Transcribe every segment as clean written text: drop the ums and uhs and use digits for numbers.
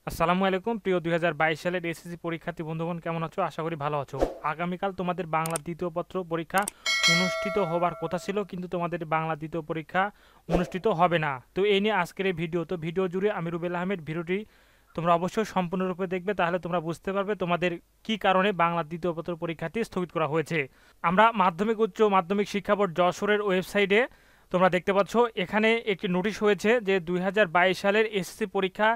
আসসালামু আলাইকুম প্রিয় 2022 সালের এসএসসি পরীক্ষার্থী বন্ধুগণ, কেমন আছো? আশা করি ভালো আছো। আগামীকাল তোমাদের বাংলা দ্বিতীয় পত্র পরীক্ষা অনুষ্ঠিত হবার কথা ছিল, কিন্তু তোমাদের বাংলা দ্বিতীয় পরীক্ষা অনুষ্ঠিত হবে না। তো এই নিয়ে আজকের এই ভিডিও। তো ভিডিও জুড়ে আমি রুবেল আহমেদ, ভিডিওটি তোমরা অবশ্যই সম্পূর্ণরূপে দেখবে, তাহলে তোমরা বুঝতে পারবে তোমাদের কি কারণে বাংলা দ্বিতীয় পত্র পরীক্ষাটি স্থগিত করা হয়েছে। আমরা মাধ্যমিক উচ্চ মাধ্যমিক শিক্ষা বোর্ড যশোরের ওয়েবসাইটে তোমরা দেখতে পাচ্ছ, এখানে একটি নোটিশ হয়েছে যে 2022 সালের এসএসসি পরীক্ষা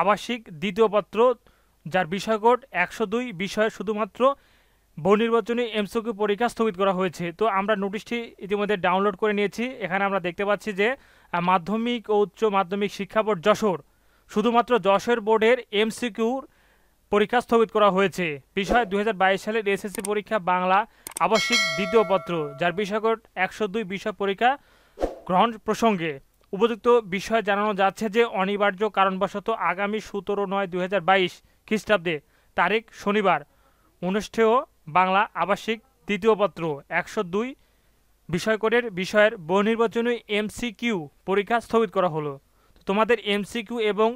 আবাসিক দ্বিতীয় পত্র, যার বিষয় কোড 102 বিষয়ে শুধুমাত্র বহু নির্বাচনী এমসিকিউ পরীক্ষা স্থগিত করা হয়েছে। তো আমরা নোটিশটি ইতিমধ্যে ডাউনলোড করে নিয়েছি। এখানে আমরা দেখতে পাচ্ছি যে মাধ্যমিক ও উচ্চ মাধ্যমিক শিক্ষা বোর্ড যশোর, শুধুমাত্র যশোর বোর্ডের এমসিকিউর পরীক্ষা স্থগিত করা হয়েছে। বিষয় 2022 সালের এসএসসি পরীক্ষা বাংলা আবাসিক দ্বিতীয় পত্র, যার বিষয় কোড 102 বিষয় পরীক্ষা গ্রহণ প্রসঙ্গে উপযুক্ত বিষয় জানানো যাচ্ছে যে অনিবার্য কারণবশত আগামী 17/9/2022 খ্রিস্টাব্দে তারিখ শনিবার অনুষ্ঠেয় বাংলা আবাসিক দ্বিতীয় পত্র 102 বিষয় কোডের বিষয়ের বহুনির্বাচনী এমসিকিউ পরীক্ষা স্থগিত করা হলো। তোমাদের এমসিকিউ এবং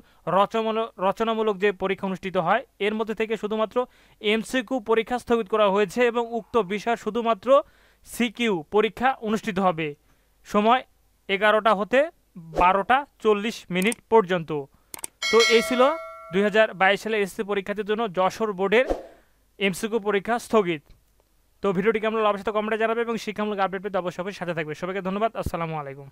রচনামূলক যে পরীক্ষা অনুষ্ঠিত হয়, এর মধ্যে থেকে শুধুমাত্র এমসিকিউ পরীক্ষা স্থগিত করা হয়েছে এবং উক্ত বিষয় শুধুমাত্র সিকিউ পরীক্ষা অনুষ্ঠিত হবে। সময় 11টা হতে 12টা 40 মিনিট পর্যন্ত। তো এই ছিল 2022 সালের এসএসসি পরীক্ষার্থীর জন্য যশোর বোর্ডের এমসিকিউ পরীক্ষা স্থগিত। তো ভিডিওটি কেমন লাগলো অবশ্যই কমেন্টে জানাবে এবং শিক্ষামূলক আপডেট পেতে অবশ্যই সাথে থাকবে। সবাইকে ধন্যবাদ। আসসালামু আলাইকুম।